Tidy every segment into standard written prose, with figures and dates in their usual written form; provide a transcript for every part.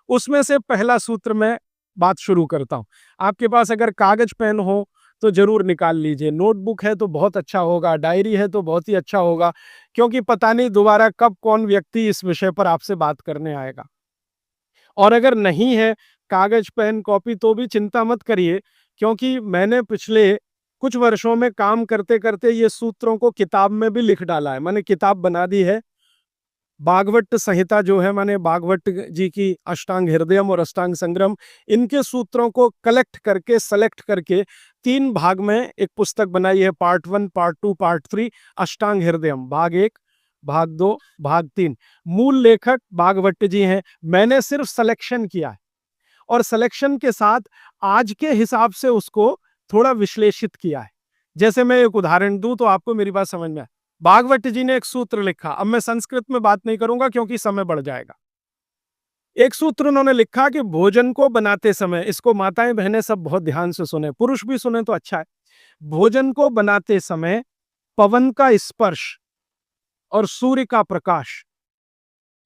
उसमें से पहला सूत्र मैं बात शुरू करता हूँ। आपके पास अगर कागज पेन हो तो जरूर निकाल लीजिए, नोटबुक है तो बहुत अच्छा होगा, डायरी है तो बहुत ही अच्छा होगा, क्योंकि पता नहीं दोबारा कब कौन व्यक्ति इस विषय पर आपसे बात करने आएगा। और अगर नहीं है कागज पेन कॉपी तो भी चिंता मत करिए, क्योंकि मैंने पिछले कुछ वर्षों में काम करते करते ये सूत्रों को किताब में भी लिख डाला है। मैंने किताब बना दी है, भागवत संहिता जो है, मैंने भागवत जी की अष्टांग हृदयम और अष्टांग संग्रम, इनके सूत्रों को कलेक्ट करके सेलेक्ट करके 3 भाग में एक पुस्तक बनाई है। Part 1, part 2, part 3। अष्टांग हृदयम भाग 1, भाग 2, भाग 3। मूल लेखक भागवत जी हैं। मैंने सिर्फ सिलेक्शन किया है और सिलेक्शन के साथ आज के हिसाब से उसको थोड़ा विश्लेषित किया है। जैसे मैं एक उदाहरण दूं तो आपको मेरी बात समझ में आए। भागवत जी ने एक सूत्र लिखा, अब मैं संस्कृत में बात नहीं करूंगा क्योंकि समय बढ़ जाएगा। एक सूत्र उन्होंने लिखा कि भोजन को बनाते समय, इसको माताएं बहनें सब बहुत ध्यान से सुने, पुरुष भी सुने तो अच्छा है। भोजन को बनाते समय पवन का स्पर्श और सूर्य का प्रकाश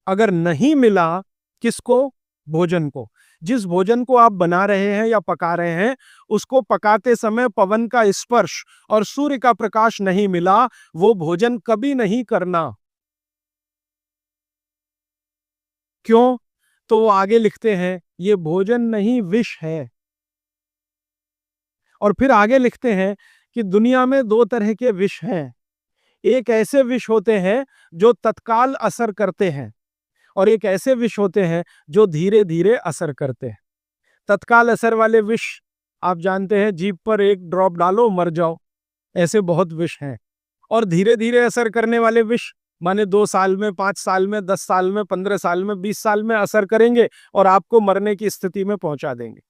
अगर नहीं मिला, किसको? भोजन को। जिस भोजन को आप बना रहे हैं या पका रहे हैं, उसको पकाते समय पवन का स्पर्श और सूर्य का प्रकाश नहीं मिला, वो भोजन कभी नहीं करना। क्यों? तो वो आगे लिखते हैं, ये भोजन नहीं विष है। और फिर आगे लिखते हैं कि दुनिया में 2 तरह के विष हैं। एक ऐसे विष होते हैं जो तत्काल असर करते हैं, और एक ऐसे विष होते हैं जो धीरे धीरे असर करते हैं। तत्काल असर वाले विष आप जानते हैं, जीभ पर एक ड्रॉप डालो मर जाओ, ऐसे बहुत विष हैं। और धीरे धीरे असर करने वाले विष माने 2 साल में, 5 साल में, 10 साल में, 15 साल में, 20 साल में असर करेंगे और आपको मरने की स्थिति में पहुंचा देंगे।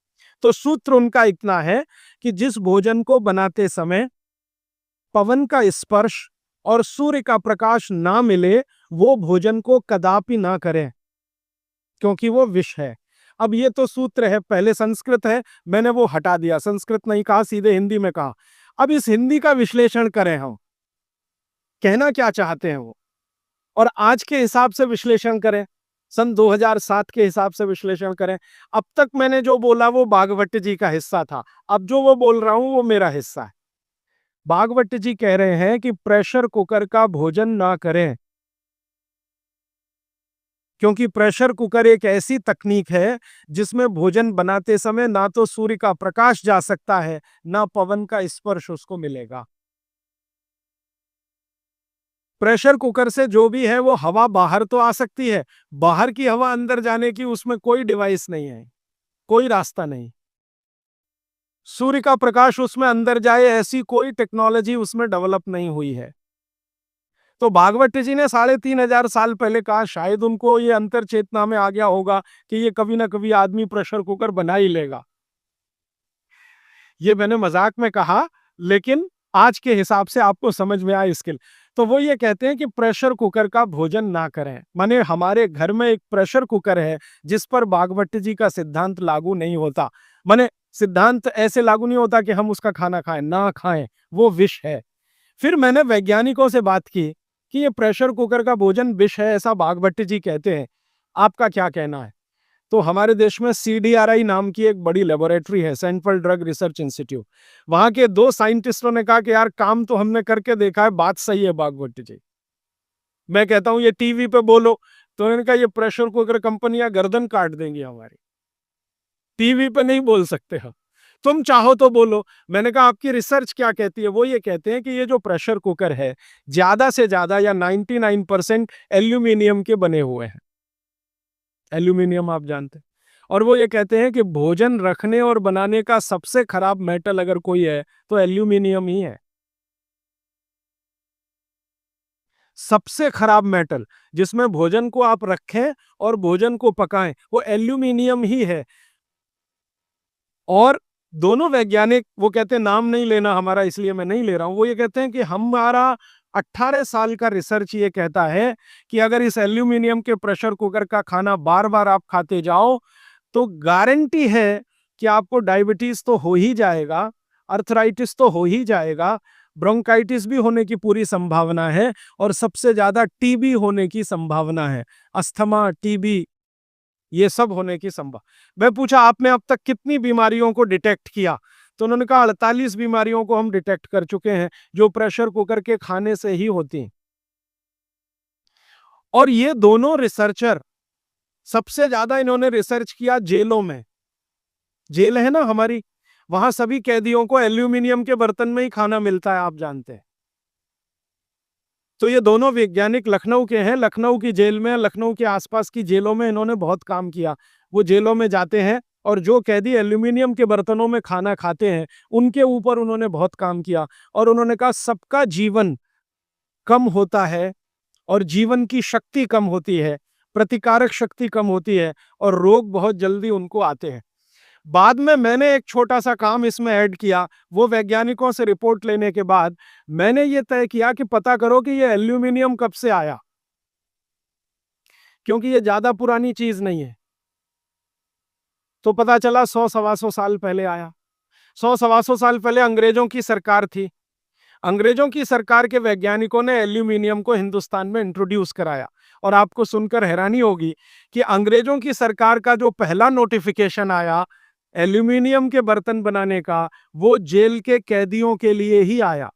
तो सूत्र उनका इतना है कि जिस भोजन को बनाते समय पवन का स्पर्श और सूर्य का प्रकाश ना मिले, वो भोजन को कदापि ना करें, क्योंकि वो विष है। अब ये तो सूत्र है, पहले संस्कृत है, मैंने वो हटा दिया, संस्कृत नहीं कहा, सीधे हिंदी में कहा। अब इस हिंदी का विश्लेषण करें हम, कहना क्या चाहते हैं वो, और आज के हिसाब से विश्लेषण करें, सन 2007 के हिसाब से विश्लेषण करें। अब तक मैंने जो बोला वो भागवत जी का हिस्सा था, अब जो वो बोल रहा हूं वो मेरा हिस्सा है। भागवत जी कह रहे हैं कि प्रेशर कुकर का भोजन ना करें, क्योंकि प्रेशर कुकर एक ऐसी तकनीक है जिसमें भोजन बनाते समय ना तो सूर्य का प्रकाश जा सकता है, ना पवन का स्पर्श उसको मिलेगा। प्रेशर कुकर से जो भी है वो हवा बाहर तो आ सकती है, बाहर की हवा अंदर जाने की उसमें कोई डिवाइस नहीं है, कोई रास्ता नहीं। सूर्य का प्रकाश उसमें अंदर जाए ऐसी कोई टेक्नोलॉजी उसमें डेवलप नहीं हुई है। तो भागवत जी ने 3500 साल पहले कहा, शायद उनको ये अंतर चेतना में आ गया होगा कि ये कभी ना कभी आदमी प्रेशर कुकर बना ही लेगा। ये मैंने मजाक में कहा, लेकिन आज के हिसाब से आपको समझ में आए इसके लिए। तो वो ये कहते हैं कि प्रेशर कुकर का भोजन ना करें, माने हमारे घर में एक प्रेशर कुकर है जिस पर भागवत जी का सिद्धांत लागू नहीं होता। माने सिद्धांत ऐसे लागू नहीं होता कि हम उसका खाना खाएं, ना खाएं, वो विष है। फिर मैंने वैज्ञानिकों से बात की कि ये प्रेशर कुकर का भोजन विष है, ऐसा भागवत जी कहते हैं, आपका क्या कहना है? तो हमारे देश में CDRI नाम की एक बड़ी लेबोरेटरी है, सेंट्रल ड्रग रिसर्च इंस्टीट्यूट। वहां के 2 साइंटिस्टों ने कहा कि यार काम तो हमने करके देखा है, बात सही है भागवत जी। मैं कहता हूं ये टीवी पे बोलो, तो उन्होंने कहा ये प्रेशर कुकर कंपनियां गर्दन काट देंगी हमारी, टीवी पे नहीं बोल सकते हम, तुम चाहो तो बोलो। मैंने कहा आपकी रिसर्च क्या कहती है? वो ये कहते हैं कि ये जो प्रेशर कुकर है ज्यादा से ज्यादा या 99% एल्यूमिनियम के बने हुए हैं। एल्यूमिनियम आप जानते हैं। और वो ये कहते हैं कि भोजन रखने और बनाने का सबसे खराब मेटल अगर कोई है तो एल्यूमिनियम ही है। सबसे खराब मेटल जिसमें भोजन को आप रखें और भोजन को पकाएं, वो एल्यूमिनियम ही है। और दोनों वैज्ञानिक, वो कहते हैं नाम नहीं लेना हमारा, इसलिए मैं नहीं ले रहा हूं, वो ये कहते हैं कि हमारा 18 साल का रिसर्च ये कहता है कि अगर इस एल्यूमिनियम के प्रेशर कुकर का खाना बार बार आप खाते जाओ तो गारंटी है कि आपको डायबिटीज तो हो ही जाएगा, अर्थराइटिस तो हो ही जाएगा, ब्रोंकाइटिस भी होने की पूरी संभावना है, और सबसे ज्यादा टीबी होने की संभावना है। अस्थमा, टीबी, ये सब होने की संभव। मैं पूछा आपने अब तक कितनी बीमारियों को डिटेक्ट किया? तो उन्होंने कहा 48 बीमारियों को हम डिटेक्ट कर चुके हैं, जो प्रेशर कुकर के खाने से ही होती हैं। और ये दोनों रिसर्चर सबसे ज्यादा इन्होंने रिसर्च किया जेलों में। जेल है ना हमारी, वहां सभी कैदियों को एल्यूमिनियम के बर्तन में ही खाना मिलता है, आप जानते हैं। तो ये दोनों वैज्ञानिक लखनऊ के हैं। लखनऊ की जेल में, लखनऊ के आसपास की जेलों में इन्होंने बहुत काम किया। वो जेलों में जाते हैं और जो कैदी एल्यूमिनियम के बर्तनों में खाना खाते हैं, उनके ऊपर उन्होंने बहुत काम किया। और उन्होंने कहा सबका जीवन कम होता है और जीवन की शक्ति कम होती है, प्रतिकारक शक्ति कम होती है और रोग बहुत जल्दी उनको आते हैं। बाद में मैंने एक छोटा-सा काम इसमें ऐड किया। वो वैज्ञानिकों से रिपोर्ट लेने के बाद मैंने ये तय किया कि पता करो कि ये एल्यूमीनियम कब से आया, क्योंकि ये ज़्यादा पुरानी चीज़ नहीं है। तो पता चला 100 सवा 100 साल पहले आया। 100 सवा 100 साल पहले अंग्रेजों की सरकार थी। अंग्रेजों की सरकार के वैज्ञानिकों ने एल्यूमीनियम को हिंदुस्तान में इंट्रोड्यूस कराया। और आपको सुनकर हैरानी होगी कि अंग्रेजों की सरकार का जो पहला नोटिफिकेशन आया एल्यूमीनियम के बर्तन बनाने का, वो जेल के कैदियों के लिए ही आया।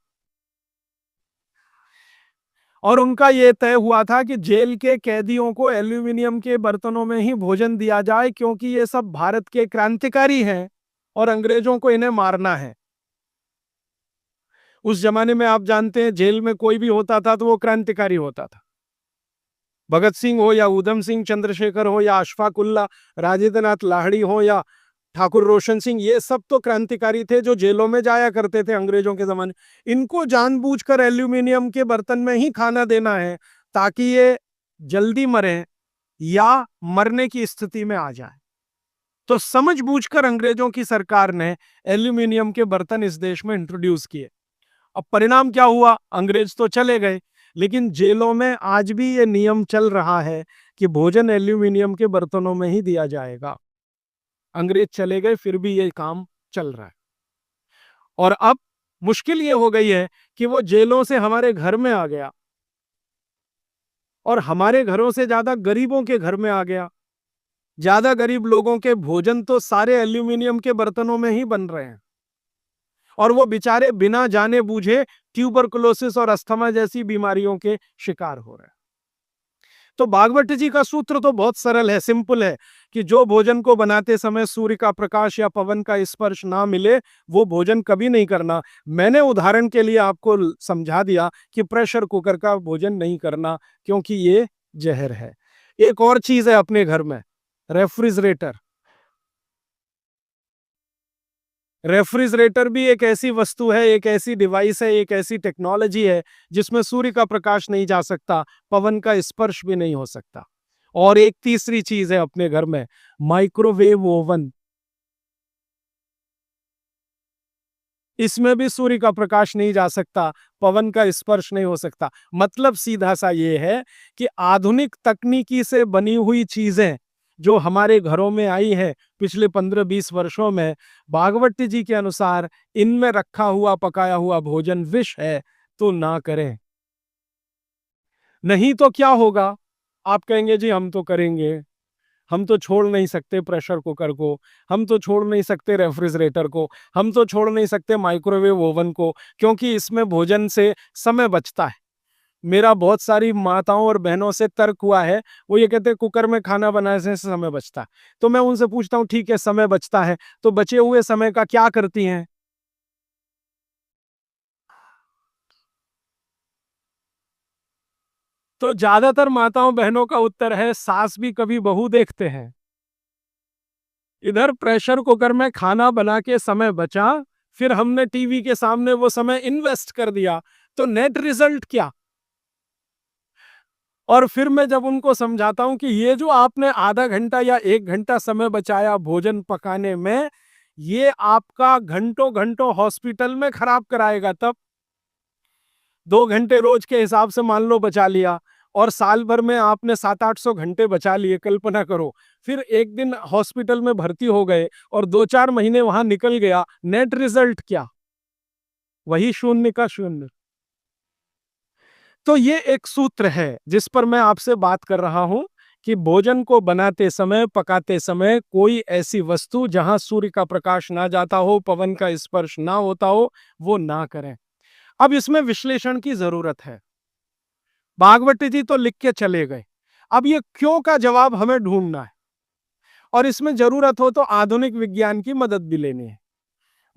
और उनका ये तय हुआ था कि जेल के कैदियों को एल्यूमीनियम के बर्तनों में ही भोजन दिया जाए, क्योंकि ये सब भारत के क्रांतिकारी हैं और अंग्रेजों को इन्हें मारना है। उस जमाने में आप जानते हैं जेल में कोई भी होता था तो वो क्रांतिकारी होता था। भगत सिंह हो या ऊधम सिंह, चंद्रशेखर हो या अशफाक उल्लाह, राजेंद्र नाथ लाहिड़ी हो या ठाकुर रोशन सिंह, ये सब तो क्रांतिकारी थे जो जेलों में जाया करते थे अंग्रेजों के जमाने। इनको जानबूझकर एल्यूमिनियम के बर्तन में ही खाना देना है ताकि ये जल्दी मरे या मरने की स्थिति में आ जाए। तो समझबूझकर अंग्रेजों की सरकार ने एल्यूमिनियम के बर्तन इस देश में इंट्रोड्यूस किए। अब परिणाम क्या हुआ? अंग्रेज तो चले गए, लेकिन जेलों में आज भी ये नियम चल रहा है कि भोजन एल्यूमिनियम के बर्तनों में ही दिया जाएगा। अंग्रेज चले गए, फिर भी ये काम चल रहा है। और अब मुश्किल ये हो गई है कि वो जेलों से हमारे घर में आ गया और हमारे घरों से ज्यादा गरीबों के घर में आ गया। ज्यादा गरीब लोगों के भोजन तो सारे एल्यूमिनियम के बर्तनों में ही बन रहे हैं और वो बेचारे बिना जाने बूझे ट्यूबरकुलोसिस और अस्थमा जैसी बीमारियों के शिकार हो रहे हैं। तो भागवत जी का सूत्र तो बहुत सरल है, सिंपल है कि जो भोजन को बनाते समय सूर्य का प्रकाश या पवन का स्पर्श ना मिले, वो भोजन कभी नहीं करना। मैंने उदाहरण के लिए आपको समझा दिया कि प्रेशर कुकर का भोजन नहीं करना, क्योंकि ये जहर है। एक और चीज है अपने घर में, रेफ्रिजरेटर। रेफ्रिजरेटर भी एक ऐसी वस्तु है, एक ऐसी डिवाइस है, एक ऐसी टेक्नोलॉजी है जिसमें सूर्य का प्रकाश नहीं जा सकता, पवन का स्पर्श भी नहीं हो सकता। और एक तीसरी चीज है अपने घर में, माइक्रोवेव ओवन। इसमें भी सूर्य का प्रकाश नहीं जा सकता, पवन का स्पर्श नहीं हो सकता। मतलब सीधा सा ये है कि आधुनिक तकनीकी से बनी हुई चीजें जो हमारे घरों में आई है पिछले 15-20 वर्षों में, भागवत जी के अनुसार इनमें रखा हुआ पकाया हुआ भोजन विष है, तो ना करें। नहीं तो क्या होगा? आप कहेंगे जी हम तो करेंगे, हम तो छोड़ नहीं सकते प्रेशर कुकर को, हम तो छोड़ नहीं सकते रेफ्रिजरेटर को, हम तो छोड़ नहीं सकते माइक्रोवेव ओवन को, क्योंकि इसमें भोजन से समय बचता है। मेरा बहुत सारी माताओं और बहनों से तर्क हुआ है, वो ये कहते हैं कुकर में खाना बनाने से समय बचता है। तो मैं उनसे पूछता हूँ ठीक है समय बचता है, तो बचे हुए समय का क्या करती हैं? तो ज्यादातर माताओं बहनों का उत्तर है सास भी कभी बहू देखते हैं। इधर प्रेशर कुकर में खाना बना के समय बचा, फिर हमने टीवी के सामने वो समय इन्वेस्ट कर दिया, तो नेट रिजल्ट क्या? और फिर मैं जब उनको समझाता हूं कि ये जो आपने आधा घंटा या 1 घंटा समय बचाया भोजन पकाने में, ये आपका घंटों घंटों हॉस्पिटल में खराब कराएगा। तब 2 घंटे रोज के हिसाब से मान लो बचा लिया और साल भर में आपने 700-800 घंटे बचा लिए, कल्पना करो। फिर एक दिन हॉस्पिटल में भर्ती हो गए और 2-4 महीने वहां निकल गया, नेट रिजल्ट क्या? वही शून्य का शून्य। तो ये एक सूत्र है जिस पर मैं आपसे बात कर रहा हूं कि भोजन को बनाते समय, पकाते समय कोई ऐसी वस्तु जहां सूर्य का प्रकाश ना जाता हो, पवन का स्पर्श ना होता हो, वो ना करें। अब इसमें विश्लेषण की जरूरत है। भागवती जी तो लिख के चले गए, अब ये क्यों का जवाब हमें ढूंढना है, और इसमें जरूरत हो तो आधुनिक विज्ञान की मदद भी लेनी है।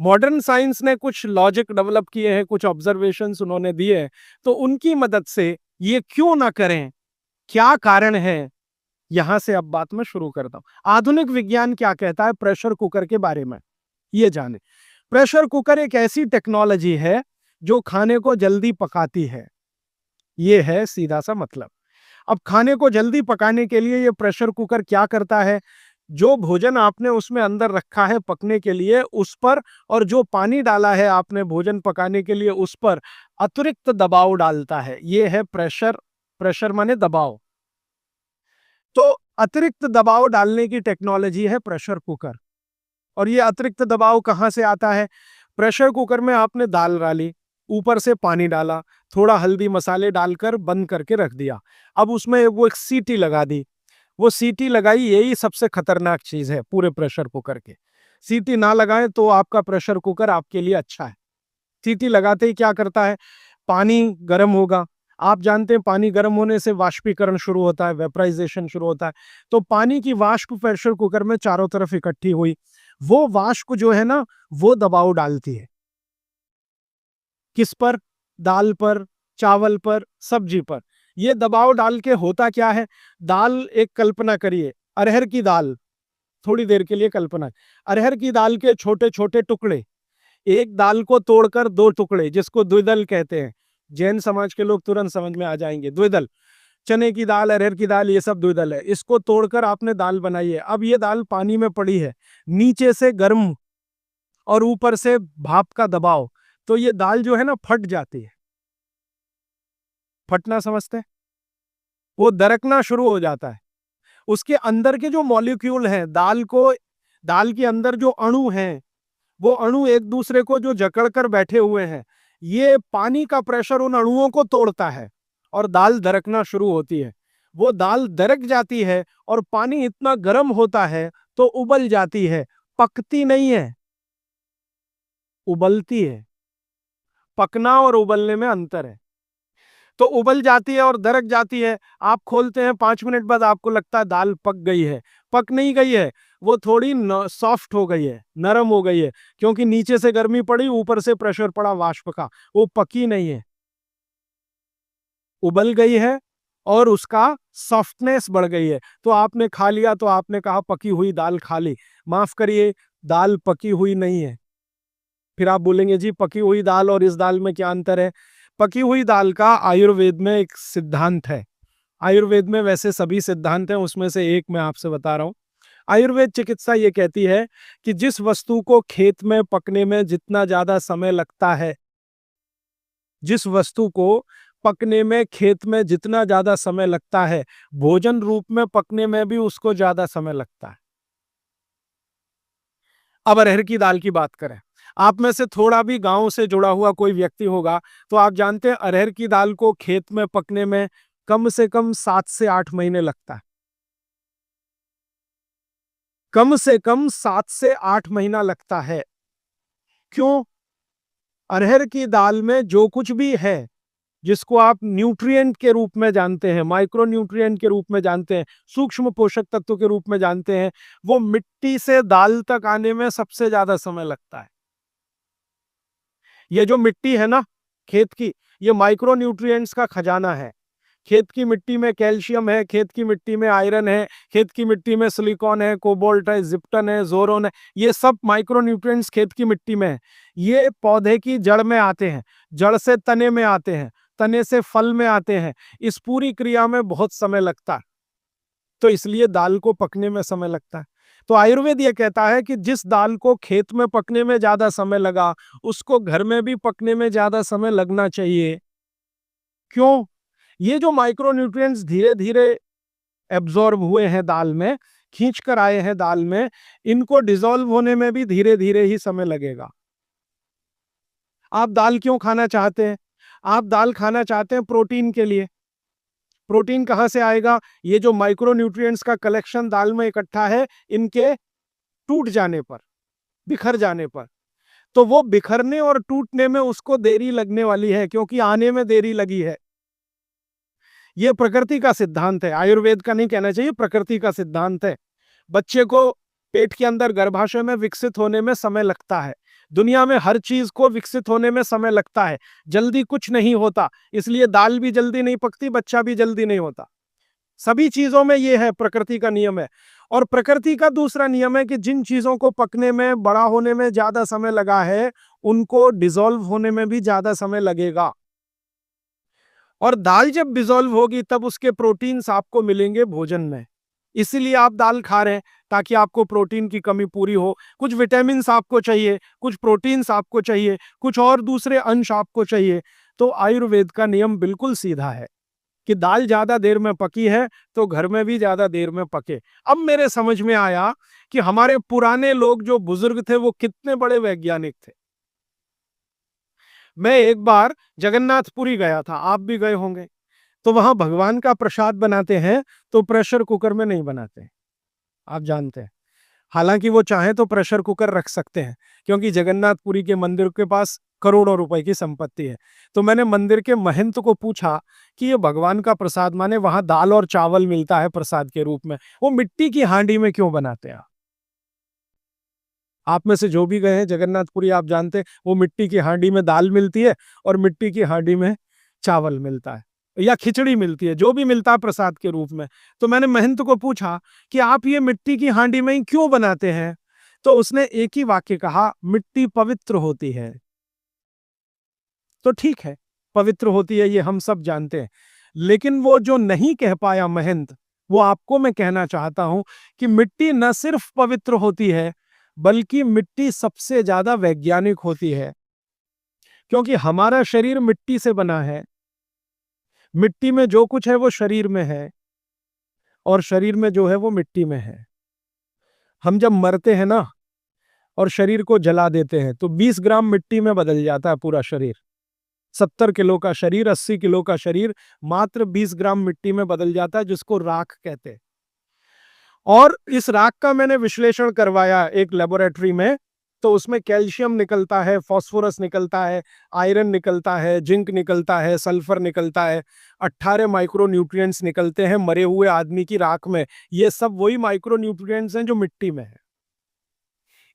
मॉडर्न साइंस ने कुछ लॉजिक डेवलप किए हैं, कुछ ऑब्जर्वेशंस उन्होंने दिए हैं, तो उनकी मदद से ये क्यों ना करें, क्या कारण है, यहां से अब बात मैं शुरू करता हूं। आधुनिक विज्ञान क्या कहता है प्रेशर कुकर के बारे में, ये जाने। प्रेशर कुकर एक ऐसी टेक्नोलॉजी है जो खाने को जल्दी पकाती है, ये है सीधा सा मतलब। अब खाने को जल्दी पकाने के लिए ये प्रेशर कुकर क्या करता है, जो भोजन आपने उसमें अंदर रखा है पकने के लिए उस पर, और जो पानी डाला है आपने भोजन पकाने के लिए उस पर अतिरिक्त दबाव डालता है। ये है प्रेशर। प्रेशर माने दबाव। तो अतिरिक्त दबाव डालने की टेक्नोलॉजी है प्रेशर कुकर। और ये अतिरिक्त दबाव कहां से आता है? प्रेशर कुकर में आपने दाल डाली, ऊपर से पानी डाला, थोड़ा हल्दी मसाले डालकर बंद करके रख दिया। अब उसमें वो एक सीटी लगा दी, वो सीटी लगाई, यही सबसे खतरनाक चीज है पूरे प्रेशर कुकर के। सीटी ना लगाएं तो आपका प्रेशर कुकर आपके लिए अच्छा है। सीटी लगाते ही क्या करता है, पानी गर्म होगा। आप जानते हैं पानी गर्म होने से वाष्पीकरण शुरू होता है, वेपराइजेशन शुरू होता है। तो पानी की वाष्प प्रेशर कुकर में चारों तरफ इकट्ठी हुई, वो वाष्प जो है ना, वो दबाव डालती है। किस पर? दाल पर, चावल पर, सब्जी पर। ये दबाव डाल के होता क्या है, दाल, एक कल्पना करिए, अरहर की दाल, थोड़ी देर के लिए कल्पना, अरहर की दाल के छोटे छोटे टुकड़े, एक दाल को तोड़कर दो टुकड़े, जिसको द्विदल कहते हैं। जैन समाज के लोग तुरंत समझ में आ जाएंगे। द्विदल, चने की दाल, अरहर की दाल, ये सब द्विदल है। इसको तोड़कर आपने दाल बनाई है। अब ये दाल पानी में पड़ी है, नीचे से गर्म और ऊपर से भाप का दबाव, तो ये दाल जो है ना फट जाती है। फटना समझते हैं? वो दरकना शुरू हो जाता है। उसके अंदर के जो मॉलिक्यूल हैं, दाल के अंदर जो अणु हैं, वो अणु एक दूसरे को जो जकड़ कर बैठे हुए हैं, ये पानी का प्रेशर उन अणुओं को तोड़ता है और दाल दरकना शुरू होती है। वो दाल दरक जाती है और पानी इतना गर्म होता है तो उबल जाती है, पकती नहीं है, उबलती है। पकना और उबलने में अंतर है। तो उबल जाती है और दरक जाती है। आप खोलते हैं, 5 मिनट बाद आपको लगता है दाल पक गई है। पक नहीं गई है, वो थोड़ी सॉफ्ट हो गई है, नरम हो गई है, क्योंकि नीचे से गर्मी पड़ी, ऊपर से प्रेशर पड़ा वाष्प का। वो पकी नहीं है, उबल गई है और उसका सॉफ्टनेस बढ़ गई है। तो आपने खा लिया तो आपने कहा पकी हुई दाल खा ली। माफ करिए, दाल पकी हुई नहीं है। फिर आप बोलेंगे जी पकी हुई दाल और इस दाल में क्या अंतर है? पकी हुई दाल का आयुर्वेद में एक सिद्धांत है। आयुर्वेद में वैसे सभी सिद्धांत हैं, उसमें से एक मैं आपसे बता रहा हूं। आयुर्वेद चिकित्सा ये कहती है कि जिस वस्तु को खेत में पकने में जितना ज्यादा समय लगता है, जिस वस्तु को पकने में खेत में जितना ज्यादा समय लगता है, भोजन रूप में पकने में भी उसको ज्यादा समय लगता है। अब अरहर की दाल की बात करें, आप में से थोड़ा भी गांव से जुड़ा हुआ कोई व्यक्ति होगा तो आप जानते हैं अरहर की दाल को खेत में पकने में कम से कम 7 से 8 महीने लगता है। कम से कम 7 से 8 महीना लगता है। क्यों? अरहर की दाल में जो कुछ भी है, जिसको आप न्यूट्रिएंट के रूप में जानते हैं, माइक्रो न्यूट्रिएंट के रूप में जानते हैं, सूक्ष्म पोषक तत्व के रूप में जानते हैं, वो मिट्टी से दाल तक आने में सबसे ज्यादा समय लगता है। ये जो मिट्टी है ना खेत की, ये माइक्रो न्यूट्रिएंट्स का खजाना है। खेत की मिट्टी में कैल्शियम है, खेत की मिट्टी में आयरन है, खेत की मिट्टी में सिलिकॉन है, कोबाल्ट है, जिप्टन है, जोरोन है। ये सब माइक्रो न्यूट्रिएंट्स खेत की मिट्टी में है। ये पौधे की जड़ में आते हैं, जड़ से तने में आते हैं, तने से फल में आते हैं। इस पूरी क्रिया में बहुत समय लगता है, तो इसलिए दाल को पकने में समय लगता है। तो आयुर्वेद ये कहता है कि जिस दाल को खेत में पकने में ज्यादा समय लगा, उसको घर में भी पकने में ज्यादा समय लगना चाहिए। क्यों? ये जो माइक्रो न्यूट्रिएंट्स धीरे धीरे एब्जॉर्ब हुए हैं दाल में, खींच कर आए हैं दाल में, इनको डिसॉल्व होने में भी धीरे धीरे ही समय लगेगा। आप दाल क्यों खाना चाहते हैं? आप दाल खाना चाहते हैं प्रोटीन के लिए। प्रोटीन कहाँ से आएगा? ये जो माइक्रो न्यूट्रिएंट्स का कलेक्शन दाल में इकट्ठा है, इनके टूट जाने पर, बिखर जाने पर। तो वो बिखरने और टूटने में उसको देरी लगने वाली है, क्योंकि आने में देरी लगी है। ये प्रकृति का सिद्धांत है, आयुर्वेद का नहीं कहना चाहिए, प्रकृति का सिद्धांत है। बच्चे को पेट के अंदर गर्भाशय में विकसित होने में समय लगता है। दुनिया में हर चीज को विकसित होने में समय लगता है, जल्दी कुछ नहीं होता। इसलिए दाल भी जल्दी नहीं पकती, बच्चा भी जल्दी नहीं होता। सभी चीजों में ये है, प्रकृति का नियम है। और प्रकृति का दूसरा नियम है कि जिन चीजों को पकने में, बड़ा होने में ज्यादा समय लगा है, उनको डिसॉल्व होने में भी ज्यादा समय लगेगा। और दाल जब डिसॉल्व होगी तब उसके प्रोटीन्स आपको मिलेंगे भोजन में। इसीलिए आप दाल खा रहे हैं, ताकि आपको प्रोटीन की कमी पूरी हो। कुछ विटामिन्स आपको चाहिए, कुछ प्रोटीन्स आपको चाहिए, कुछ और दूसरे अंश आपको चाहिए। तो आयुर्वेद का नियम बिल्कुल सीधा है कि दाल ज्यादा देर में पकी है तो घर में भी ज्यादा देर में पके। अब मेरे समझ में आया कि हमारे पुराने लोग जो बुजुर्ग थे वो कितने बड़े वैज्ञानिक थे। मैं एक बार जगन्नाथपुरी गया था, आप भी गए होंगे। तो वहां भगवान का प्रसाद बनाते हैं तो प्रेशर कुकर में नहीं बनाते, आप जानते हैं। हालांकि वो चाहे तो प्रेशर कुकर रख सकते हैं, क्योंकि जगन्नाथपुरी के मंदिर के पास करोड़ों रुपए की संपत्ति है। तो मैंने मंदिर के महंत को पूछा कि ये भगवान का प्रसाद, माने वहां दाल और चावल मिलता है प्रसाद के रूप में, वो मिट्टी की हांडी में क्यों बनाते हैं? आप में से जो भी गए हैं जगन्नाथपुरी, आप जानते हैं वो मिट्टी की हांडी में दाल मिलती है और मिट्टी की हांडी में चावल मिलता है, या खिचड़ी मिलती है, जो भी मिलता है प्रसाद के रूप में। तो मैंने महंत को पूछा कि आप ये मिट्टी की हांडी में ही क्यों बनाते हैं? तो उसने एक ही वाक्य कहा, मिट्टी पवित्र होती है। तो ठीक है, पवित्र होती है, ये हम सब जानते हैं। लेकिन वो जो नहीं कह पाया महंत, वो आपको मैं कहना चाहता हूं कि मिट्टी न सिर्फ पवित्र होती है, बल्कि मिट्टी सबसे ज्यादा वैज्ञानिक होती है। क्योंकि हमारा शरीर मिट्टी से बना है, मिट्टी में जो कुछ है वो शरीर में है, और शरीर में जो है वो मिट्टी में है। हम जब मरते हैं ना और शरीर को जला देते हैं, तो 20 ग्राम मिट्टी में बदल जाता है पूरा शरीर। 70 किलो का शरीर, 80 किलो का शरीर मात्र 20 ग्राम मिट्टी में बदल जाता है, जिसको राख कहते हैं। और इस राख का मैंने विश्लेषण करवाया एक लेबोरेटरी में, तो उसमें कैल्शियम निकलता है, फास्फोरस निकलता है, आयरन निकलता है, जिंक निकलता है, सल्फर निकलता है, 18 माइक्रो न्यूट्रिएंट्स निकलते हैं मरे हुए आदमी की राख में। ये सब वही माइक्रो न्यूट्रिएंट्स हैं जो मिट्टी में है।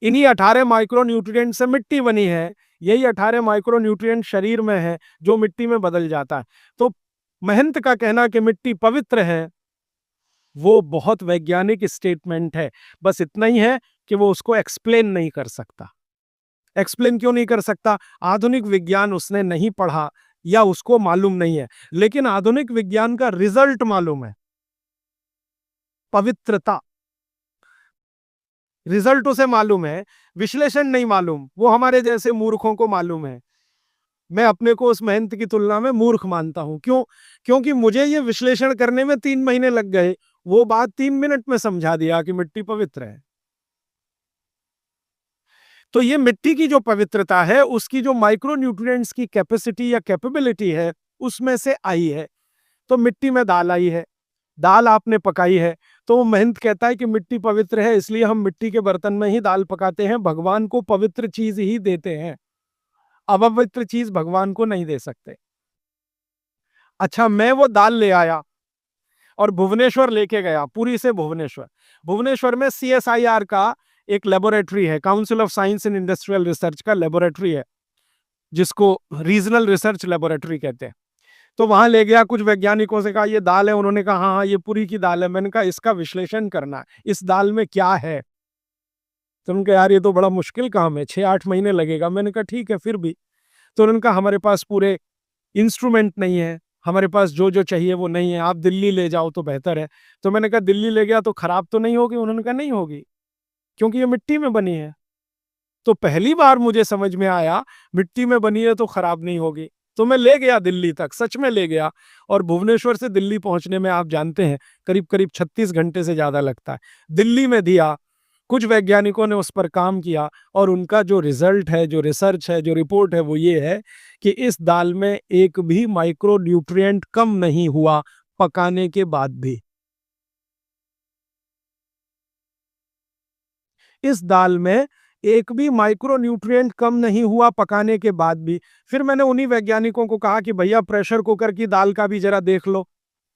इन्हीं 18 माइक्रो न्यूट्रिएंट से मिट्टी बनी है। यही 18 माइक्रो न्यूट्रिएंट शरीर में है, जो मिट्टी में बदल जाता है। तो महंत का कहना कि मिट्टी पवित्र है, वो बहुत वैज्ञानिक स्टेटमेंट है। बस इतना ही है कि वो उसको एक्सप्लेन नहीं कर सकता। एक्सप्लेन क्यों नहीं कर सकता? आधुनिक विज्ञान उसने नहीं पढ़ा या उसको मालूम नहीं है। लेकिन आधुनिक विज्ञान का रिजल्ट मालूम है, पवित्रता। रिजल्ट उसे मालूम है, विश्लेषण नहीं मालूम। वो हमारे जैसे मूर्खों को मालूम है। मैं अपने को उस महंत की तुलना में मूर्ख मानता हूं। क्यों? क्योंकि मुझे ये विश्लेषण करने में 3 महीने लग गए, वो बात 3 मिनट में समझा दिया कि मिट्टी पवित्र है। तो ये मिट्टी की जो पवित्रता है, उसकी जो माइक्रो न्यूट्रिएंट्स की कैपेसिटी या कैपेबिलिटी है, उसमें से आई है। तो मिट्टी में दाल आई है, दाल आपने पकाई है, तो वो महंत कहता है कि मिट्टी पवित्र है, इसलिए हम मिट्टी के बर्तन में ही दाल पकाते हैं। भगवान को पवित्र चीज ही देते हैं, अपवित्र चीज भगवान को नहीं दे सकते। अच्छा, मैं वो दाल ले आया और भुवनेश्वर लेके गया, पुरी से भुवनेश्वर। भुवनेश्वर में CSIR का एक लेबोरेटरी है, council of science and industrial research का लेबोरेटरी है, जिसको रीजनल रिसर्च लेबोरेटरी कहते हैं। तो वहां ले गया, कुछ वैज्ञानिकों से कहा ये दाल है, उन्होंने कहा हाँ हाँ ये पुरी की दाल है। मैंने कहा इसका विश्लेषण करना है, इस दाल में क्या है। तो उनका यार ये तो बड़ा मुश्किल काम है, 6-8 महीने लगेगा। मैंने कहा ठीक है, फिर भी। तो उन्होंने कहा हमारे पास पूरे इंस्ट्रूमेंट नहीं है, हमारे पास जो जो चाहिए वो नहीं है, आप दिल्ली ले जाओ तो बेहतर है। तो मैंने कहा दिल्ली ले गया तो खराब तो नहीं होगी? उन्होंने कहा नहीं होगी, क्योंकि ये मिट्टी में बनी है। तो पहली बार मुझे समझ में आया मिट्टी में बनी है तो खराब नहीं होगी। तो मैं ले गया दिल्ली तक, सच में ले गया। और भुवनेश्वर से दिल्ली पहुंचने में आप जानते हैं करीब करीब 36 घंटे से ज्यादा लगता है। दिल्ली में दिया, कुछ वैज्ञानिकों ने उस पर काम किया, और उनका जो रिजल्ट है, जो रिसर्च है, जो रिपोर्ट है, वो ये है कि इस दाल में एक भी माइक्रो न्यूट्रिएंट कम नहीं हुआ, पकाने के बाद भी। इस दाल में एक भी माइक्रो न्यूट्रिएंट कम नहीं हुआ पकाने के बाद भी। फिर मैंने उन्हीं वैज्ञानिकों को कहा कि भैया प्रेशर कुकर की दाल का भी जरा देख लो।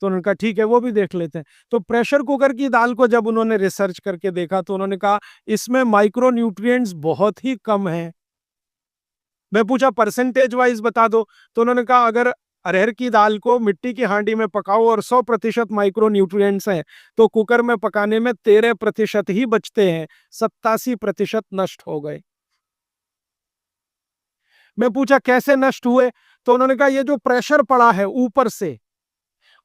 तो उन्होंने कहा ठीक है, वो भी देख लेते हैं। तो प्रेशर कुकर की दाल को जब उन्होंने रिसर्च करके देखा तो उन्होंने कहा इसमें माइक्रो न्यूट्रिएंट्स बहुत ही कम हैं। मैं पूछा परसेंटेज वाइज बता दो, तो उन्होंने कहा अगर अरहर की दाल को मिट्टी की हांडी में पकाओ और 100% माइक्रो न्यूट्रिएंट्स हैं, तो कुकर में पकाने में 13% ही बचते हैं, 87% नष्ट हो गए। मैं पूछा कैसे नष्ट हुए, तो उन्होंने कहा ये जो प्रेशर पड़ा है ऊपर से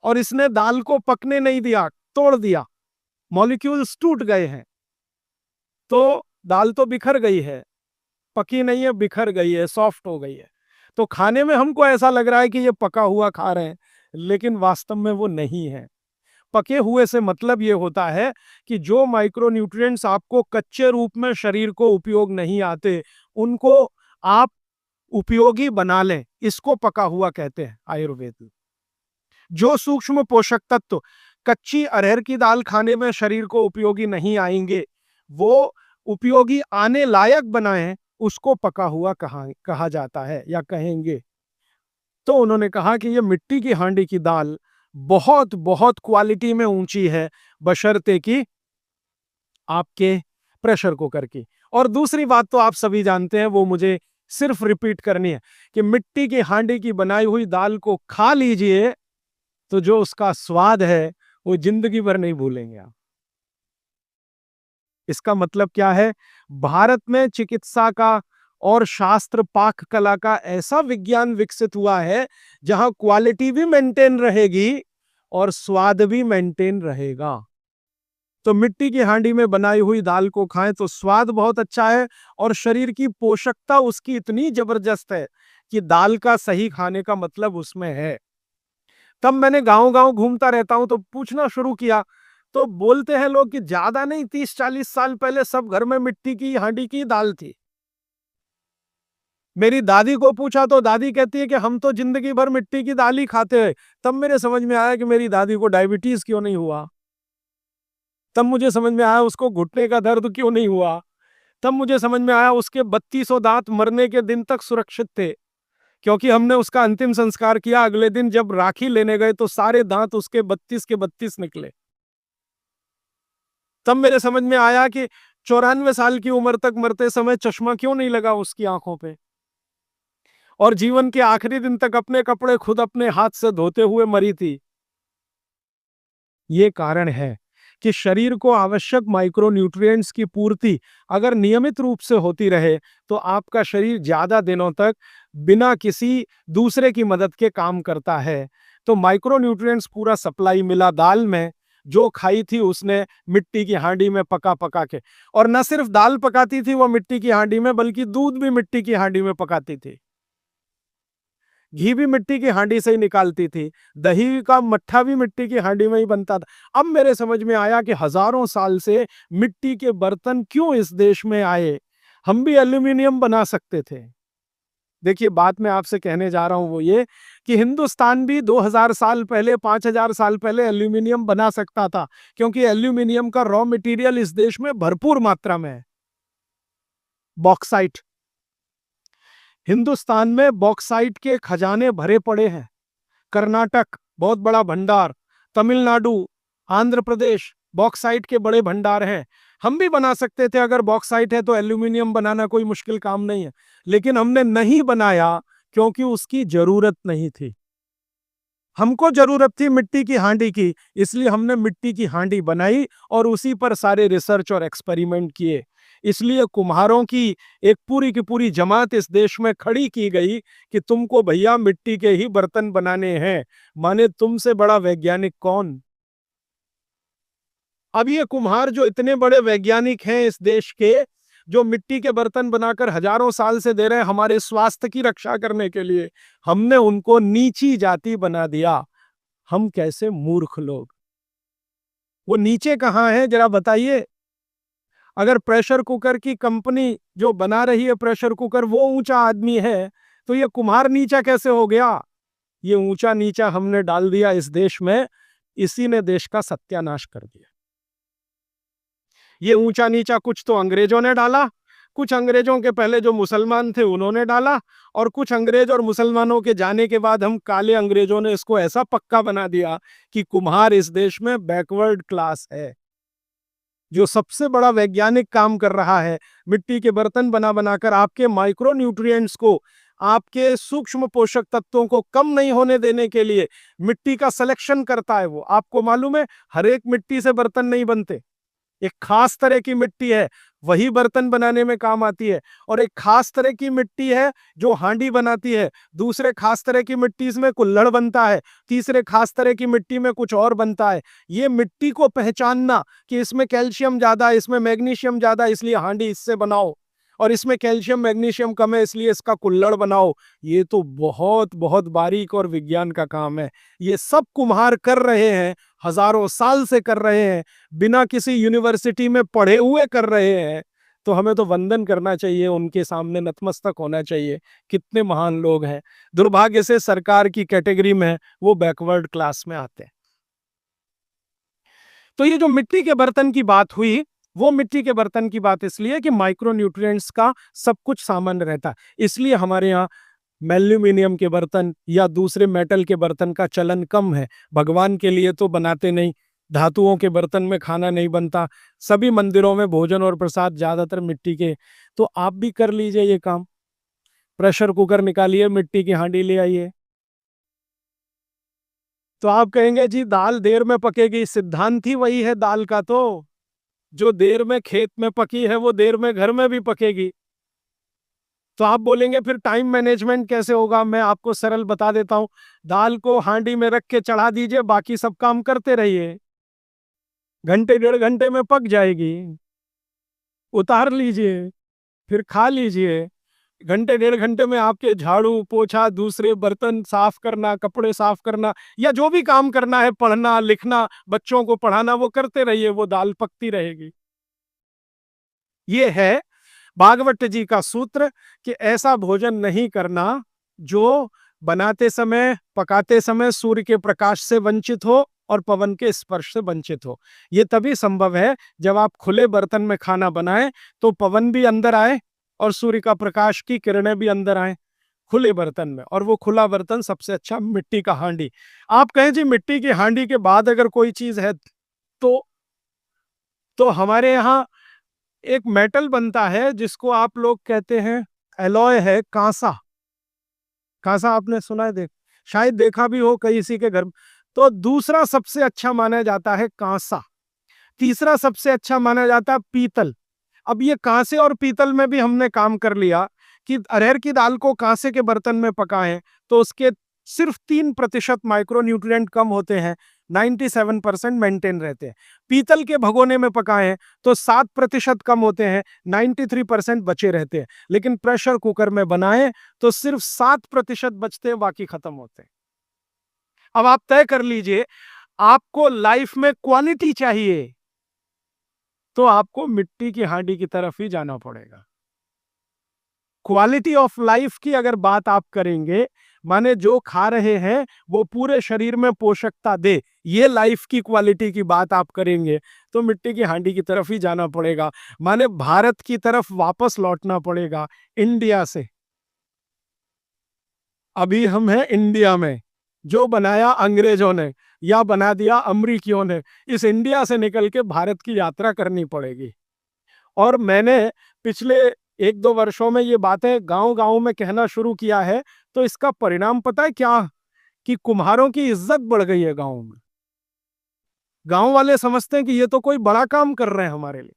और इसने दाल को पकने नहीं दिया, तोड़ दिया, मॉलिक्यूल्स टूट गए हैं, तो दाल तो बिखर गई है, पकी नहीं है, बिखर गई है, सॉफ्ट हो गई है। तो खाने में हमको ऐसा लग रहा है कि ये पका हुआ खा रहे हैं, लेकिन वास्तव में वो नहीं है। पके हुए से मतलब ये होता है कि जो माइक्रो न्यूट्रिएंट्स आपको कच्चे रूप में शरीर को उपयोग नहीं आते, उनको आप उपयोगी बना लें, इसको पका हुआ कहते हैं आयुर्वेद में। जो सूक्ष्म पोषक तत्व कच्ची अरहर की दाल खाने में शरीर को उपयोगी नहीं आएंगे, वो उपयोगी आने लायक बनाए, उसको पका हुआ कहा जाता है या कहेंगे। तो उन्होंने कहा कि ये मिट्टी की हांडी की दाल बहुत बहुत क्वालिटी में ऊंची है, बशर्ते कि आपके प्रेशर कुकर की। और दूसरी बात तो आप सभी जानते हैं, वो मुझे सिर्फ रिपीट करनी है कि मिट्टी की हांडी की बनाई हुई दाल को खा लीजिए तो जो उसका स्वाद है वो जिंदगी भर नहीं भूलेंगे आप। इसका मतलब क्या है? भारत में चिकित्सा का और शास्त्र पाक कला का ऐसा विज्ञान विकसित हुआ है जहां क्वालिटी भी मेंटेन रहेगी और स्वाद भी मेंटेन रहेगा। तो मिट्टी की हांडी में बनाई हुई दाल को खाएं तो स्वाद बहुत अच्छा है और शरीर की पोषकता उसकी इतनी जबरदस्त है कि दाल का सही खाने का मतलब उसमें है। तब मैंने गांव-गांव घूमता रहता हूं तो पूछना शुरू किया, तो बोलते हैं लोग कि ज्यादा नहीं 30-40 साल पहले सब घर में मिट्टी की हांडी की दाल थी। मेरी दादी को पूछा तो दादी कहती है कि हम तो जिंदगी भर मिट्टी की दाल ही खाते हैं। तब मेरे समझ में आया कि मेरी दादी को डायबिटीज क्यों नहीं हुआ। तब मुझे समझ में आया उसको घुटने का दर्द क्यों नहीं हुआ। तब मुझे समझ में आया उसके 3200 दांत मरने के दिन तक सुरक्षित थे, क्योंकि हमने उसका अंतिम संस्कार किया। अगले दिन जब राखी लेने गए तो सारे दांत उसके 32 के 32 निकले। तब मेरे समझ में आया कि 94 साल की उम्र तक मरते समय चश्मा क्यों नहीं लगा उसकी आंखों पे, और जीवन के आखिरी दिन तक अपने कपड़े खुद अपने हाथ से धोते हुए मरी थी। ये कारण है कि शरीर को आवश्यक माइक्रो न्यूट्रिएंट्स की पूर्ति अगर नियमित रूप से होती रहे तो आपका शरीर ज्यादा दिनों तक बिना किसी दूसरे की मदद के काम करता है। तो माइक्रो न्यूट्रिएंट्स पूरा सप्लाई मिला दाल में, जो खाई थी उसने मिट्टी की हांडी में पका पका के। और न सिर्फ दाल पकाती थी वो मिट्टी की हांडी में, बल्कि दूध भी मिट्टी की हांडी में पकाती थी, घी भी मिट्टी की हांडी से ही निकालती थी, दही का मट्ठा भी मिट्टी की हांडी में ही बनता था। अब मेरे समझ में आया कि हजारों साल से मिट्टी के बर्तन क्यों इस देश में आए, हम भी एल्यूमिनियम बना सकते थे। देखिए बात मैं आपसे कहने जा रहा हूं वो ये कि हिंदुस्तान भी 2000 साल पहले 5000 साल पहले एल्यूमिनियम बना सकता था, क्योंकि एल्यूमिनियम का रॉ मटेरियल इस देश में भरपूर मात्रा में है। बॉक्साइट, हिंदुस्तान में बॉक्साइट के खजाने भरे पड़े हैं। कर्नाटक बहुत बड़ा भंडार, तमिलनाडु, आंध्र प्रदेश बॉक्साइट के बड़े भंडार हैं। हम भी बना सकते थे, अगर बॉक्साइट है तो एल्यूमिनियम बनाना कोई मुश्किल काम नहीं है, लेकिन हमने नहीं बनाया क्योंकि उसकी जरूरत नहीं थी। हमको जरूरत थी मिट्टी की हांडी की, इसलिए हमने मिट्टी की हांडी बनाई और उसी पर सारे रिसर्च और एक्सपेरिमेंट किए। इसलिए कुम्हारों की एक पूरी की पूरी जमात इस देश में खड़ी की गई कि तुमको भैया मिट्टी के ही बर्तन बनाने हैं। माने तुमसे बड़ा वैज्ञानिक कौन? अब ये कुम्हार जो इतने बड़े वैज्ञानिक हैं इस देश के, जो मिट्टी के बर्तन बनाकर हजारों साल से दे रहे हैं हमारे स्वास्थ्य की रक्षा करने के लिए, हमने उनको नीची जाति बना दिया। हम कैसे मूर्ख लोग! वो नीचे कहाँ है जरा बताइए। अगर प्रेशर कुकर की कंपनी जो बना रही है प्रेशर कुकर वो ऊंचा आदमी है, तो ये कुम्हार नीचा कैसे हो गया? ये ऊंचा नीचा हमने डाल दिया इस देश में, इसी ने देश का सत्यानाश कर दिया। ये ऊंचा नीचा कुछ तो अंग्रेजों ने डाला, कुछ अंग्रेजों के पहले जो मुसलमान थे उन्होंने डाला, और कुछ अंग्रेज और मुसलमानों के जाने के बाद हम काले अंग्रेजों ने इसको ऐसा पक्का बना दिया कि कुम्हार इस देश में बैकवर्ड क्लास है। जो सबसे बड़ा वैज्ञानिक काम कर रहा है, मिट्टी के बर्तन बना बनाकर आपके माइक्रो न्यूट्रिएंट्स को, आपके सूक्ष्म पोषक तत्वों को कम नहीं होने देने के लिए मिट्टी का सिलेक्शन करता है। वो आपको मालूम है, हर एक मिट्टी से बर्तन नहीं बनते। एक खास तरह की मिट्टी है, वही बर्तन बनाने में काम आती है, और एक खास तरह की मिट्टी है जो हांडी बनाती है, दूसरे खास तरह की मिट्टी इसमें कुल्हड़ बनता है, तीसरे खास तरह की मिट्टी में कुछ और बनता है। ये मिट्टी को पहचानना कि इसमें कैल्शियम ज्यादा है, इसमें मैग्नीशियम ज्यादा है, इसलिए हांडी इससे बनाओ, और इसमें कैल्शियम मैग्नीशियम कम है इसलिए इसका कुल्हड़ बनाओ, ये तो बहुत बहुत बारीक और विज्ञान का काम है। ये सब कुम्हार कर रहे हैं, हजारों साल से कर रहे हैं, बिना किसी यूनिवर्सिटी में पढ़े हुए कर रहे हैं। तो हमें तो वंदन करना चाहिए, उनके सामने नतमस्तक होना चाहिए। कितने महान लोग हैं। दुर्भाग्य से सरकार की कैटेगरी में वो बैकवर्ड क्लास में आते हैं। तो ये जो मिट्टी के बर्तन की बात हुई, वो मिट्टी के बर्तन की बात इसलिए कि माइक्रो न्यूट्रिएंट्स का सब कुछ सामान्य रहता है, इसलिए हमारे यहाँ एल्यूमिनियम के बर्तन या दूसरे मेटल के बर्तन का चलन कम है। भगवान के लिए तो बनाते नहीं, धातुओं के बर्तन में खाना नहीं बनता, सभी मंदिरों में भोजन और प्रसाद ज्यादातर मिट्टी के। तो आप भी कर लीजिए ये काम, प्रेशर कुकर निकालिए, मिट्टी की हांडी ले आइए। तो आप कहेंगे जी दाल देर में पकेगी, सिद्धांत ही वही है दाल का, तो जो देर में खेत में पकी है वो देर में घर में भी पकेगी। तो आप बोलेंगे फिर टाइम मैनेजमेंट कैसे होगा? मैं आपको सरल बता देता हूं, दाल को हांडी में रख के चढ़ा दीजिए, बाकी सब काम करते रहिए, घंटे डेढ़ घंटे में पक जाएगी, उतार लीजिए, फिर खा लीजिए। घंटे डेढ़ घंटे में आपके झाड़ू पोछा, दूसरे बर्तन साफ करना, कपड़े साफ करना, या जो भी काम करना है, पढ़ना लिखना, बच्चों को पढ़ाना, वो करते रहिए, वो दाल पकती रहेगी। ये है भागवत जी का सूत्र कि ऐसा भोजन नहीं करना जो बनाते समय, पकाते समय सूर्य के प्रकाश से वंचित हो और पवन के स्पर्श से वंचित हो। यह तभी संभव है जब आप खुले बर्तन में खाना बनाएं, तो पवन भी अंदर आए और सूर्य का प्रकाश की किरणें भी अंदर आए खुले बर्तन में। और वो खुला बर्तन सबसे अच्छा मिट्टी का हांडी। आप कहें जी मिट्टी की हांडी के बाद अगर कोई चीज है तो हमारे यहाँ एक मेटल बनता है जिसको आप लोग कहते हैं एलॉय है, कांसा। कांसा आपने सुना है, शायद देखा भी हो किसी के घर। तो दूसरा सबसे अच्छा माना जाता है कांसा, तीसरा सबसे अच्छा माना जाता है पीतल। अब ये कांसे और पीतल में भी हमने काम कर लिया कि अरहर की दाल को कांसे के बर्तन में पकाएं तो उसके सिर्फ 3% माइक्रो न्यूट्रिएंट कम होते हैं, 97% मेंटेन रहते हैं। पीतल के भगोने में पकाएं तो 7% कम होते हैं, 93% बचे रहते हैं। लेकिन प्रेशर कुकर में बनाएं तो सिर्फ 7% बचते हैं, बाकी खत्म होते हैं। अब आप तय कर लीजिए, आपको लाइफ में क्वालिटी चाहिए तो आपको मिट्टी की हांडी की तरफ ही जाना पड़ेगा। क्वालिटी ऑफ लाइफ की अगर बात आप करेंगे, माने जो खा रहे हैं वो पूरे शरीर में पोषकता दे, ये लाइफ की क्वालिटी की बात आप करेंगे, तो मिट्टी की हांडी की तरफ ही जाना पड़ेगा। माने भारत की तरफ वापस लौटना पड़ेगा, इंडिया से। अभी हम हैं इंडिया में, जो बनाया अंग्रेजों ने या बना दिया अमरीकियों ने। इस इंडिया से निकल के भारत की यात्रा करनी पड़ेगी। और मैंने पिछले 1-2 वर्षों में ये बातें गांव-गांव में कहना शुरू किया है, तो इसका परिणाम पता है क्या? कि कुम्हारों की इज्जत बढ़ गई है गांव में। गांव वाले समझते हैं कि ये तो कोई बड़ा काम कर रहे हैं हमारे लिए।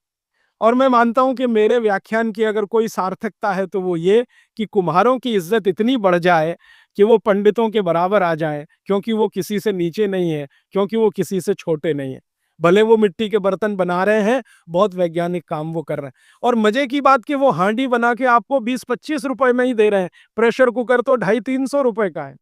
और मैं मानता हूं कि मेरे व्याख्यान की अगर कोई सार्थकता है तो वो ये कि कुम्हारों की इज्जत इतनी बढ़ जाए कि वो पंडितों के बराबर आ जाए, क्योंकि वो किसी से नीचे नहीं है, क्योंकि वो किसी से छोटे नहीं है। भले वो मिट्टी के बर्तन बना रहे हैं, बहुत वैज्ञानिक काम वो कर रहे हैं। और मजे की बात कि वो हांडी बना के आपको 20-25 रुपए में ही दे रहे हैं, प्रेशर कुकर तो 250-300 रुपए का है।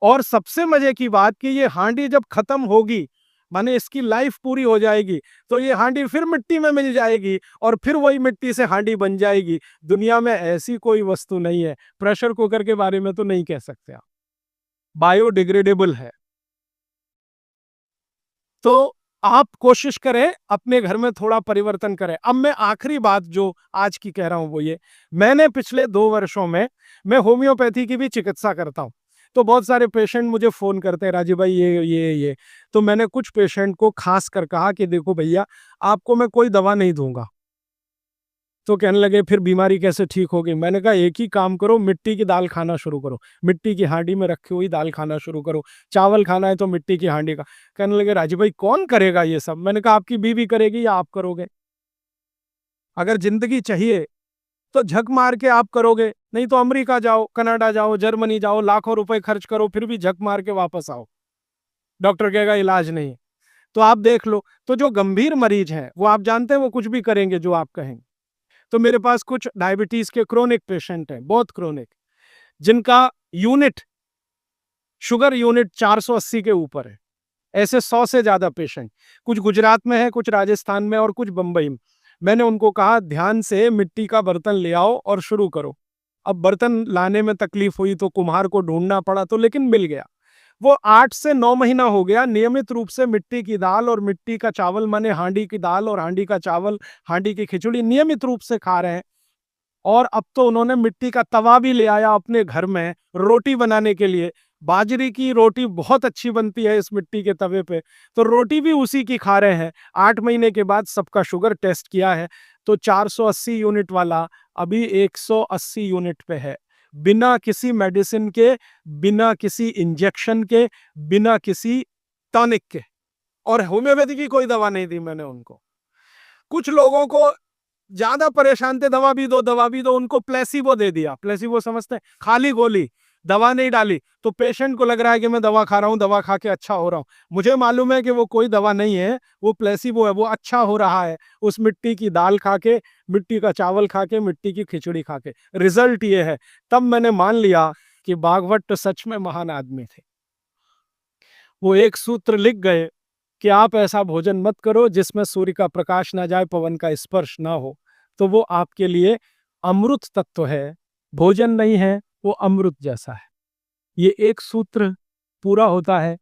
और सबसे मजे की बात कि ये हांडी जब खत्म होगी माने इसकी लाइफ पूरी हो जाएगी, तो ये हांडी फिर मिट्टी में मिल जाएगी और फिर वही मिट्टी से हांडी बन जाएगी। दुनिया में ऐसी कोई वस्तु नहीं है। प्रेशर कुकर के बारे में तो नहीं कह सकते आप, बायोडिग्रेडेबल है। तो आप कोशिश करें अपने घर में थोड़ा परिवर्तन करें। अब मैं आखिरी बात जो आज की कह रहा हूं वो ये, मैंने पिछले 2 वर्षों में मैं होम्योपैथी की भी चिकित्सा करता हूं। तो बहुत सारे पेशेंट मुझे फ़ोन करते हैं, राजीव भाई ये। तो मैंने कुछ पेशेंट को ख़ास कर कहा कि देखो भैया, आपको मैं कोई दवा नहीं दूँगा। तो कहने लगे फिर बीमारी कैसे ठीक होगी? मैंने कहा एक ही काम करो, मिट्टी की दाल खाना शुरू करो। मिट्टी की हांडी में रखी हुई दाल खाना शुरू करो। चावल खाना है तो मिट्टी की हांडी का। कहने लगे राजीव भाई कौन करेगा ये सब? मैंने कहा आपकी बीवी करेगी या आप करोगे? अगर ज़िंदगी चाहिए तो झक मार के आप करोगे, नहीं तो अमेरिका जाओ, कनाडा जाओ, जर्मनी जाओ, लाखों रुपए खर्च करो, फिर भी झक मार के वापस आओ। डॉक्टर कहेगा इलाज नहीं है। तो आप देख लो, तो जो गंभीर मरीज हैं, वो आप जानते हैं वो कुछ भी करेंगे जो आप कहेंगे। तो मेरे पास कुछ डायबिटीज के क्रोनिक पेशेंट हैं, बहुत क्रोनिक, जिनका यूनिट शुगर यूनिट 480 के ऊपर है। ऐसे 100 से ज्यादा पेशेंट, कुछ गुजरात में है, कुछ राजस्थान में और कुछ बंबई में। मैंने उनको कहा ध्यान से मिट्टी का बर्तन ले आओ और शुरू करो। अब बर्तन लाने में तकलीफ हुई तो कुम्हार को ढूंढना पड़ा, तो लेकिन मिल गया। वो 8 से 9 महीना हो गया नियमित रूप से मिट्टी की दाल और मिट्टी का चावल, माने हांडी की दाल और हांडी का चावल, हांडी की खिचड़ी नियमित रूप से खा रहे हैं। और अब तो उन्होंने मिट्टी का तवा भी ले आया अपने घर में रोटी बनाने के लिए। बाजरे की रोटी बहुत अच्छी बनती है इस मिट्टी के तवे पे, तो रोटी भी उसी की खा रहे हैं। 8 महीने के बाद सबका शुगर टेस्ट किया है, तो 480 यूनिट वाला अभी 180 यूनिट पे है। बिना किसी मेडिसिन के, बिना किसी इंजेक्शन के, बिना किसी टॉनिक के। और होम्योपैथी की कोई दवा नहीं दी मैंने उनको। कुछ लोगों को ज्यादा परेशान थे, दवा भी दो, उनको प्लेसिबो दे दिया। प्लेसिबो समझते हैं? खाली गोली, दवा नहीं डाली। तो पेशेंट को लग रहा है कि मैं दवा खा रहा हूँ, दवा खा के अच्छा हो रहा हूँ। मुझे मालूम है कि वो कोई दवा नहीं है, वो प्लेसिबो है, वो अच्छा हो रहा है उस मिट्टी की दाल खा के, मिट्टी का चावल खा के, मिट्टी की खिचड़ी खा के। रिजल्ट ये है। तब मैंने मान लिया कि भागवत सच में महान आदमी थे। वो एक सूत्र लिख गए कि आप ऐसा भोजन मत करो जिसमें सूर्य का प्रकाश ना जाए, पवन का स्पर्श ना हो। तो वो आपके लिए अमृत तत्व है, भोजन नहीं है, वो अमृत जैसा है। ये एक सूत्र पूरा होता है